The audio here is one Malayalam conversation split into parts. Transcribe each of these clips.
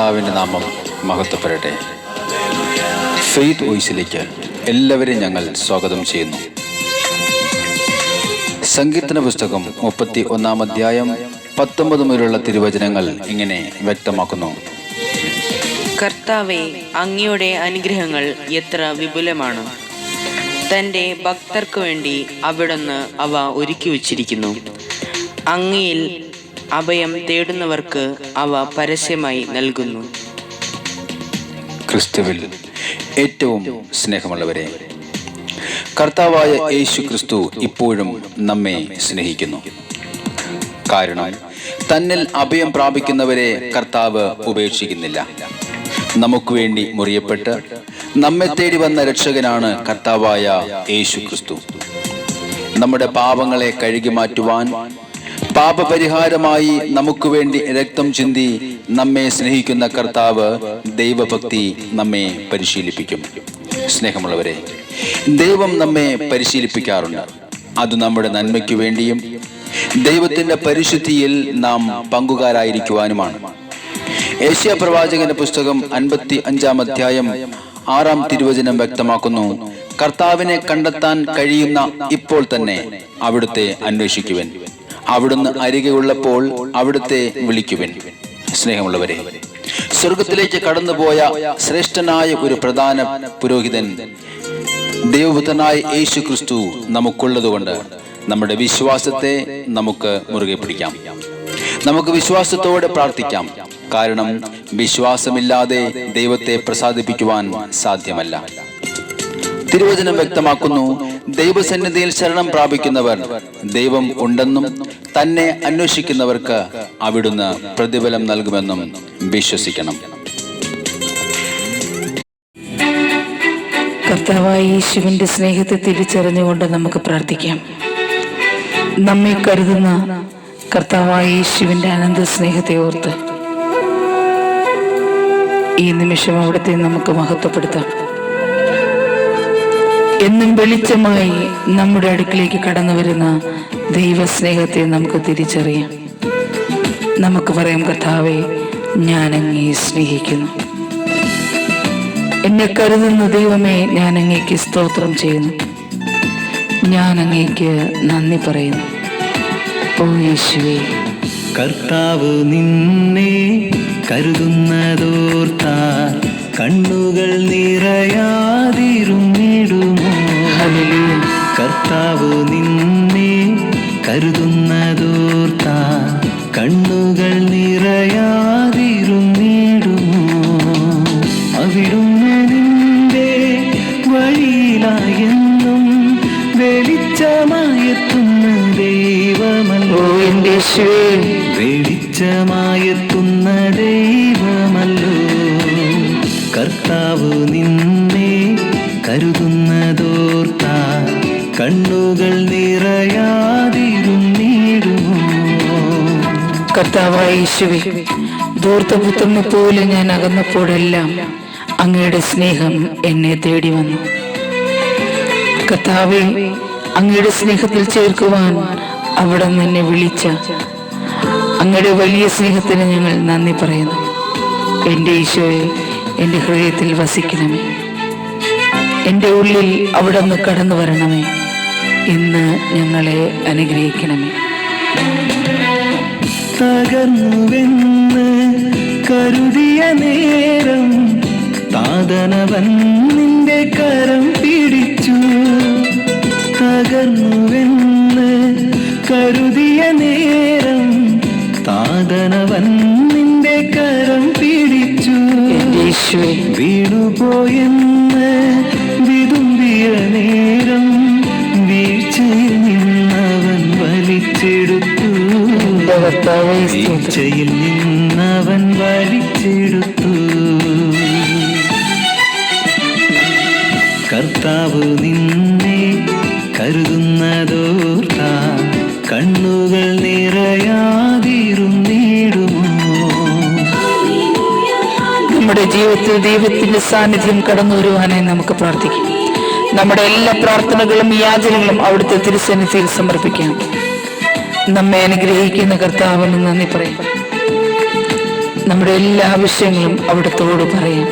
കർത്താവിൻ്റെ നാമം മഹത്വപ്പെടട്ടെ. ഫെയ്ത്ത് വോയിസിലേക്ക് എല്ലാവരെയും ഞങ്ങൾ സ്വാഗതം ചെയ്യുന്നു. സങ്കീർത്തന പുസ്തകം 31 അധ്യായം 19 മുതലുള്ള തിരുവചനങ്ങൾ ഇങ്ങനെ വ്യക്തമാക്കുന്നു. കർത്താവേ, അങ്ങയുടെ അനുഗ്രഹങ്ങൾ എത്ര വിപുലമാണ്! തൻ്റെ ഭക്തർക്ക് വേണ്ടി അവിടുന്ന് അവ ഒരുക്കി വച്ചിരിക്കുന്നു. അങ്ങയിൽ അഭയം തേടുന്നവർക്ക് അവ പരസ്യമായി നൽകുന്നു. ക്രിസ്തുവിൽ ഏറ്റവും സ്നേഹമുള്ളവരെ, കർത്താവായ യേശു ക്രിസ്തു ഇപ്പോഴും നമ്മെ സ്നേഹിക്കുന്നു. കാരണം തന്നിൽ അഭയം പ്രാപിക്കുന്നവരെ കർത്താവ് ഉപേക്ഷിക്കുന്നില്ല. നമുക്ക് വേണ്ടി മുറിയപ്പെട്ട് നമ്മെ തേടി വന്ന രക്ഷകനാണ് കർത്താവായ യേശു ക്രിസ്തു. നമ്മുടെ പാപങ്ങളെ കഴുകി മാറ്റുവാൻ, പാപപരിഹാരമായി നമുക്ക് വേണ്ടി രക്തം ചിന്തി നമ്മെ സ്നേഹിക്കുന്ന കർത്താവ് ദൈവഭക്തി നമ്മെ പരിശീലിപ്പിക്കും. സ്നേഹമുള്ളവരെ, ദൈവം നമ്മെ പരിശീലിപ്പിക്കാറുണ്ട്. അത് നമ്മുടെ നന്മയ്ക്കു വേണ്ടിയും ദൈവത്തിന്റെ പരിശുദ്ധിയിൽ നാം പങ്കുകാരായിരിക്കുവാനുമാണ്. യേശയ്യാ പ്രവാചകന്റെ പുസ്തകം 55 അധ്യായം 6 തിരുവചനം വ്യക്തമാക്കുന്നു. കർത്താവിനെ കണ്ടെത്താൻ കഴിയുന്ന ഇപ്പോൾ തന്നെ അവിടുത്തെ അന്വേഷിക്കുവൻ, അവിടുന്ന് അരികെ ഉള്ളപ്പോൾ അവിടുത്തെ വിളിക്കുവൻ. സ്നേഹമുള്ളവരെ, സ്വർഗത്തിലേക്ക് കടന്നുപോയ ശ്രേഷ്ഠനായ ഒരു പ്രധാന പുരോഹിതൻ ദൈവപുത്രനായ യേശു ക്രിസ്തു നമുക്കുള്ളതുകൊണ്ട് നമ്മുടെ വിശ്വാസത്തെ നമുക്ക് മുറുകെ പിടിക്കാം. നമുക്ക് വിശ്വാസത്തോടെ പ്രാർത്ഥിക്കാം. കാരണം വിശ്വാസമില്ലാതെ ദൈവത്തെ പ്രസാദിപ്പിക്കുവാൻ സാധ്യമല്ല. തിരുവചനം വ്യക്തമാക്കുന്നു, ദൈവസന്നിധിയിൽ ശരണം പ്രാപിക്കുന്നവർ ദൈവം ഉണ്ടെന്നും തന്നെ അന്വേഷിക്കുന്നവർക്ക് അവിടുന്ന് പ്രതിഫലം നൽകുമെന്നും വിശ്വസിക്കണം. കർത്താവായ യേശുവിന്റെ സ്നേഹത്തെ തിരിച്ചറിഞ്ഞുകൊണ്ട് നമുക്ക് പ്രാർത്ഥിക്കാം. നമ്മെ കരുതുന്ന കർത്താവായ യേശുവിന്റെ അനന്ത സ്നേഹത്തെ ഓർത്ത് ഈ നിമിഷം അവിടുത്തെ നമുക്ക് മഹത്വപ്പെടുത്താം. എന്നും വെളിച്ചമായി നമ്മുടെ അടുക്കിലേക്ക് കടന്നു വരുന്ന ദൈവസ്നേഹത്തെ നമുക്ക് തിരിച്ചറിയാം. നമുക്ക് പറയാം, കർത്താവേ, ഞാൻ അങ്ങയെ സ്നേഹിക്കുന്നു. എന്നെ കരുതുന്ന ദൈവമേ, ഞാൻ അങ്ങേക്ക് സ്തോത്രം ചെയ്യുന്നു. ഞാൻ അങ്ങേക്ക് നന്ദി പറയുന്നു. ഓ യേശുവേ, കർത്താവ് നിന്നെ കരുതുന്നതോർത്താൽ കണ്ണുകൾ നിറയാതിരുന്നിടുമോ? കർത്താവ് നിന്നെ കരുതുന്നതോർത്താൽ കണ്ണുകൾ നിറയാതിരുന്നിടുമോ? അവിടുന്ന് നിന്റെ വഴിയിലായെന്നും വെളിച്ചമായെത്തുന്ന ദൈവമല്ലോ. വെളിച്ചമായെത്തുന്ന ദൈവമല്ലോ. കർത്താവ് നിന്നെ കരുതുന്നതോർത്താൽ കണ്ണുകൾ നിറയാതിരുന്നിടുമോ? കർത്താവായ യേശുവേ, ധൂർത്തപുത്രനെ പോലെ ഞാൻ അകന്നപ്പോഴെല്ലാം അങ്ങയുടെ സ്നേഹം എന്നെ തേടി വന്നു. കർത്താവേ, അങ്ങയുടെ സ്നേഹത്തിൽ ചേർക്കുവാൻ അവിടെ എന്നെ വിളിച്ച അങ്ങയുടെ വലിയ സ്നേഹത്തിന് ഞങ്ങൾ നന്ദി പറയുന്നു. എൻ്റെ ഈശോയെ, എൻ്റെ ഹൃദയത്തിൽ വസിക്കണമേ. എൻ്റെ ഉള്ളിൽ അവിടെ നിന്ന് കടന്നു വരണമേ. ഇന്ന് ഞങ്ങളെ അനുഗ്രഹിക്കണമേ. തകർന്നുവെന്ന് കരുതിയ നേരം താതനവൻ നിന്റെ കരം പിടിച്ചു. തകർന്നുവെന്ന് കരുതിയ നേരം താതനവൻ നിന്റെ കരം പിടിച്ചു. വീണുപോയെന്ന് വിതുമ്പിയ നേരം വീഴ്ചയിൽ നിന്നവൻ വലിച്ചെടുത്തു. വീഴ്ചയിൽ നിന്നവൻ വലിച്ചെടുത്തു. കർത്താവ് നിന്നെ കരുതുന്നതോർത്താൽ കണ്ണുകൾ നിറയാതിരുന്നിടുമോ? നമ്മുടെ ജീവിതത്തിൽ ദൈവത്തിന്റെ സാന്നിധ്യം കടന്നു വരുവാനായി നമുക്ക് പ്രാർത്ഥിക്കാം. നമ്മുടെ എല്ലാ പ്രാർത്ഥനകളും യാചനകളും അവിടുത്തെ തിരുസന്നിധിയിൽ സമർപ്പിക്കാം. നമ്മെ അനുഗ്രഹിക്കുന്ന കർത്താവിന് നന്ദി പറയാം. നമ്മുടെ എല്ലാ ആവശ്യങ്ങളും അവിടത്തോട് പറയാം.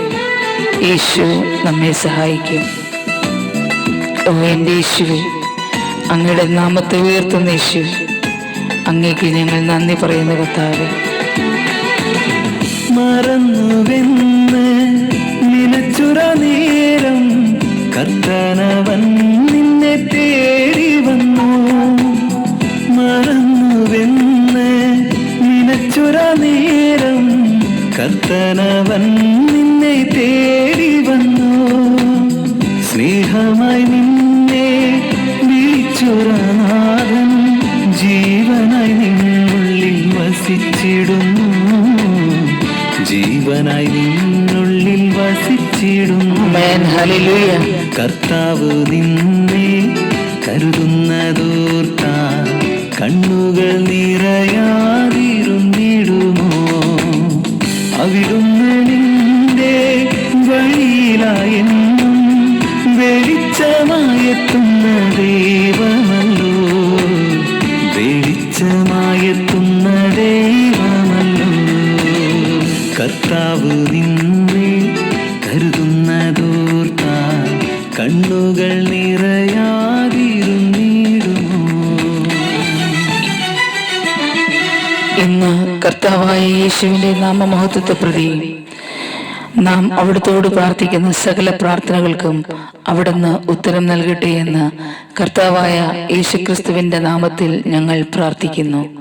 യേശു നമ്മെ സഹായിക്കും. ഓ എൻ്റെ യേശുവേ, അങ്ങയുടെ നാമത്തെ ഉയർത്തുന്ന യേശു, അങ്ങേക്ക് ഞങ്ങൾ നന്ദി പറയുന്ന കർത്താവേ. മറന്നുവെന്ന് നിനച്ചുറ നേരം കർത്താനവൻ നിന്നെ തേടി വന്നു. മറന്നുവെന്ന് നിനച്ചുറ നേരം കർത്താനവൻ നിന്നെ തേടി വന്നു. സ്നേഹമായി നിന്നെ വിളിച്ചുറനാഥൻ ജീവനായി നിന്നുള്ളിൽ വസിച്ചിടുന്നു. ജീവനായി നിന്നുള്ളിൽ വസിച്ചിടുന്നു. ഹല്ലേലൂയ. കർത്താവ് നിന്നെ കരുതുന്നതോർത്ത കണ്ണുകൾ നിറയാതിരുന്നിടുമോ? അവിടുന്ന് നിന്റെ വഴിയിലായെന്നും വെളിച്ചമായെത്തുന്ന ദൈവമല്ലോ. വെളിച്ചമായെത്തുന്ന ദൈവമല്ലോ. കർത്താവ് നിന്നെ കരുതുന്നതോർത്ത കണ്ണുകൾ നിറയാതിരുന്നിടുമോ? ഇന്ന് കർത്താവായ യേശുവിന്റെ നാമമഹത്വത്തെ പ്രതി നാം അവിടുത്തോട് പ്രാർത്ഥിക്കുന്ന സകല പ്രാർത്ഥനകൾക്കും അവിടുന്ന് ഉത്തരം നൽകട്ടെ എന്ന് കർത്താവായ യേശുക്രിസ്തുവിന്റെ നാമത്തിൽ ഞങ്ങൾ പ്രാർത്ഥിക്കുന്നു.